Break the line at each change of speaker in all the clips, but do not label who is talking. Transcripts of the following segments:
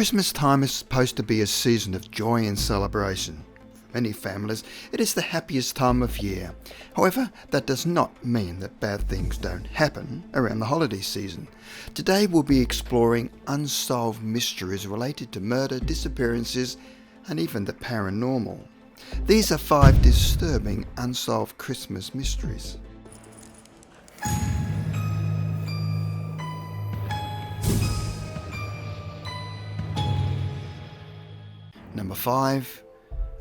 Christmas time is supposed to be a season of joy and celebration. For many families, it is the happiest time of year. However, that does not mean that bad things don't happen around the holiday season. Today we'll be exploring unsolved mysteries related to murder, disappearances, and even the paranormal. These are 5 disturbing unsolved Christmas mysteries. Number 5.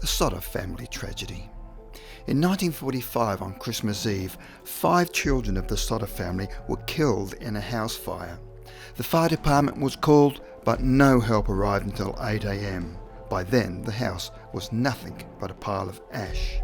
The Sodder Family Tragedy. In 1945, on Christmas Eve, 5 children of the Sodder family were killed in a house fire. The fire department was called, but no help arrived until 8 a.m. By then, the house was nothing but a pile of ash.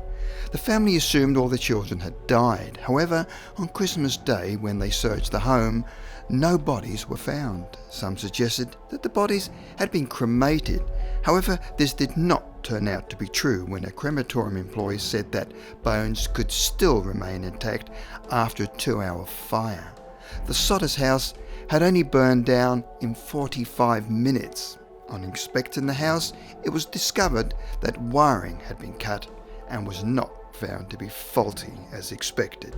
The family assumed all the children had died. However, on Christmas Day, when they searched the home, no bodies were found. Some suggested that the bodies had been cremated. However, this did not turn out to be true when a crematorium employee said that bones could still remain intact after a 2-hour fire. The Sodder's house had only burned down in 45 minutes. On inspecting the house, it was discovered that wiring had been cut and was not found to be faulty as expected.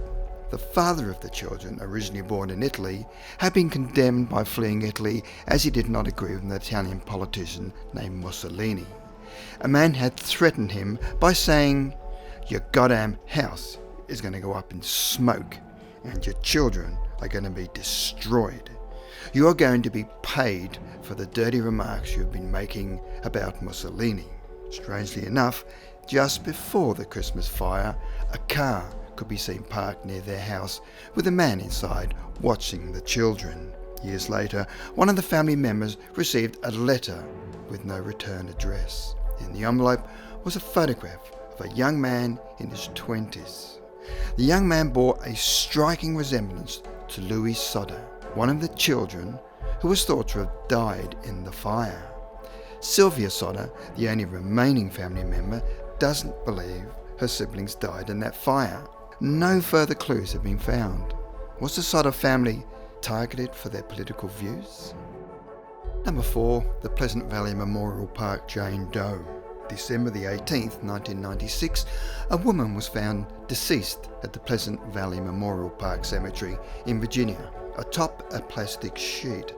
The father of the children, originally born in Italy, had been condemned by fleeing Italy as he did not agree with an Italian politician named Mussolini. A man had threatened him by saying, "Your goddamn house is going to go up in smoke and your children are going to be destroyed. You are going to be paid for the dirty remarks you have been making about Mussolini." Strangely enough, just before the Christmas fire, a car could be seen parked near their house with a man inside watching the children. Years later, one of the family members received a letter with no return address. In the envelope was a photograph of a young man in his 20s. The young man bore a striking resemblance to Louis Sodder, one of the children who was thought to have died in the fire. Sylvia Sodder, the only remaining family member, doesn't believe her siblings died in that fire. No further clues have been found. Was the Sodder family targeted for their political views? Number 4. The Pleasant Valley Memorial Park Jane Doe. December the 18th, 1996, a woman was found deceased at the Pleasant Valley Memorial Park Cemetery in Virginia, atop a plastic sheet.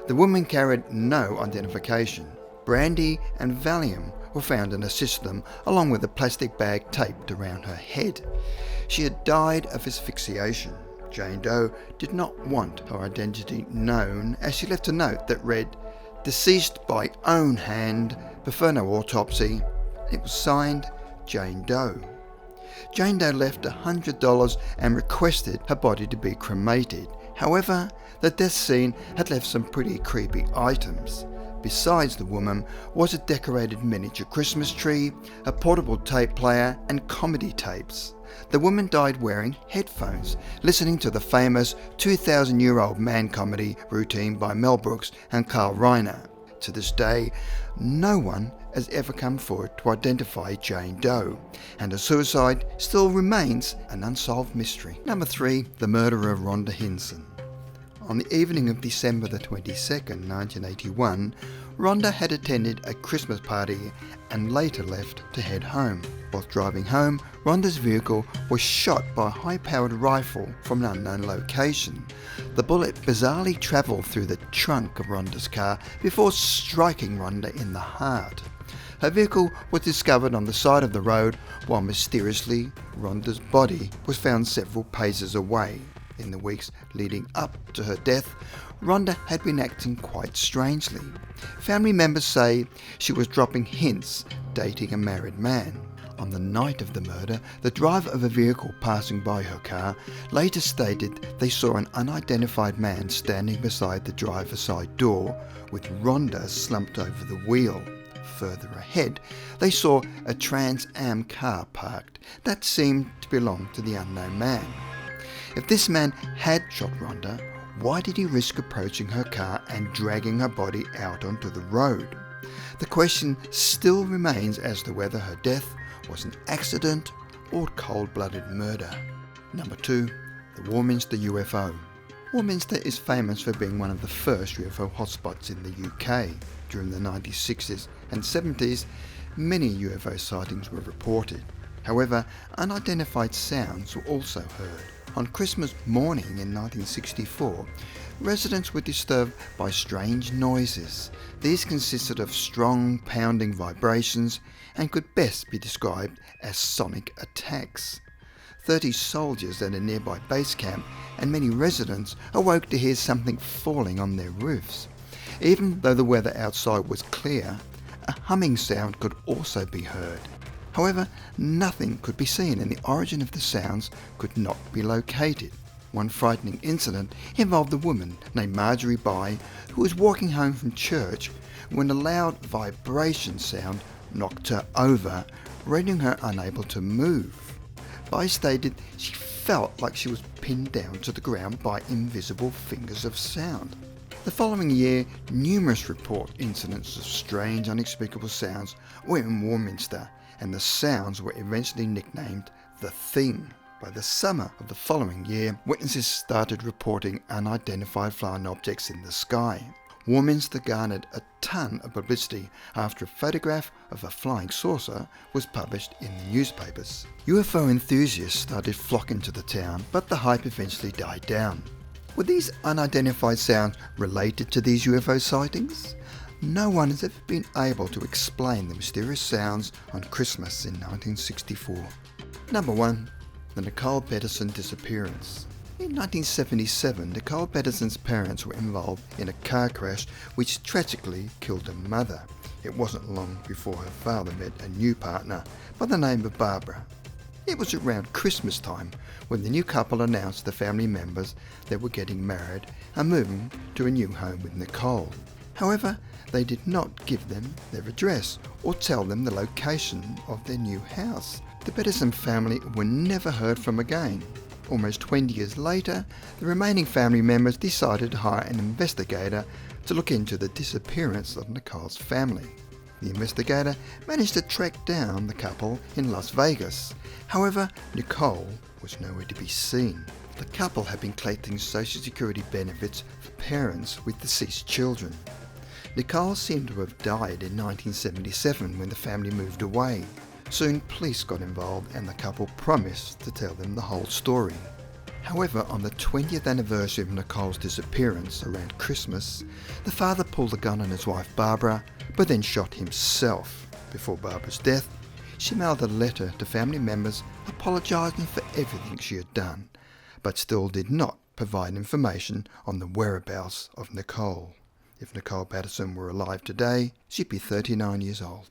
The woman carried no identification. Brandy and Valium were found in her system, along with a plastic bag taped around her head. She had died of asphyxiation. Jane Doe did not want her identity known, as she left a note that read, "Deceased by own hand, prefer no autopsy." It was signed Jane Doe. Jane Doe left $100 and requested her body to be cremated. However, the death scene had left some pretty creepy items. Besides the woman was a decorated miniature Christmas tree, a portable tape player, and comedy tapes. The woman died wearing headphones, listening to the famous 2,000-year-old man comedy routine by Mel Brooks and Carl Reiner. To this day, no one has ever come forward to identify Jane Doe, and her suicide still remains an unsolved mystery. Number 3. The murder of Rhonda Hinson. On the evening of December the 22nd, 1981, Rhonda had attended a Christmas party and later left to head home. While driving home, Rhonda's vehicle was shot by a high-powered rifle from an unknown location. The bullet bizarrely travelled through the trunk of Rhonda's car before striking Rhonda in the heart. Her vehicle was discovered on the side of the road, while mysteriously, Rhonda's body was found several paces away. In the weeks leading up to her death, Rhonda had been acting quite strangely. Family members say she was dropping hints dating a married man. On the night of the murder, the driver of a vehicle passing by her car later stated they saw an unidentified man standing beside the driver's side door with Rhonda slumped over the wheel. Further ahead, they saw a Trans Am car parked that seemed to belong to the unknown man. If this man had shot Rhonda, why did he risk approaching her car and dragging her body out onto the road? The question still remains as to whether her death was an accident or cold-blooded murder. Number 2. The Warminster UFO. Warminster is famous for being one of the first UFO hotspots in the UK. During the 1960s and 70s, many UFO sightings were reported. However, unidentified sounds were also heard. On Christmas morning in 1964, residents were disturbed by strange noises. These consisted of strong pounding vibrations and could best be described as sonic attacks. 30 soldiers at a nearby base camp and many residents awoke to hear something falling on their roofs. Even though the weather outside was clear, a humming sound could also be heard. However, nothing could be seen and the origin of the sounds could not be located. One frightening incident involved a woman named Marjorie By who was walking home from church when a loud vibration sound knocked her over, rendering her unable to move. By stated she felt like she was pinned down to the ground by invisible fingers of sound. The following year, numerous report incidents of strange unexplicable sounds were in Warminster, and the sounds were eventually nicknamed The Thing. By the summer of the following year, witnesses started reporting unidentified flying objects in the sky. Warminster garnered a ton of publicity after a photograph of a flying saucer was published in the newspapers. UFO enthusiasts started flocking to the town, but the hype eventually died down. Were these unidentified sounds related to these UFO sightings? No one has ever been able to explain the mysterious sounds on Christmas in 1964. Number 1. The Nikole Betterson disappearance. In 1977, Nikole Betterson's parents were involved in a car crash which tragically killed her mother. It wasn't long before her father met a new partner by the name of Barbara. It was around Christmas time when the new couple announced to family members they were getting married and moving to a new home with Nicole. However, they did not give them their address or tell them the location of their new house. The Patterson family were never heard from again. Almost 20 years later, the remaining family members decided to hire an investigator to look into the disappearance of Nicole's family. The investigator managed to track down the couple in Las Vegas. However, Nicole was nowhere to be seen. The couple had been collecting Social Security benefits for parents with deceased children. Nicole seemed to have died in 1977 when the family moved away. Soon police got involved and the couple promised to tell them the whole story. However, on the 20th anniversary of Nicole's disappearance around Christmas, the father pulled a gun on his wife Barbara, but then shot himself. Before Barbara's death, she mailed a letter to family members apologising for everything she had done, but still did not provide information on the whereabouts of Nicole. If Nikole Betterson were alive today, she'd be 39 years old.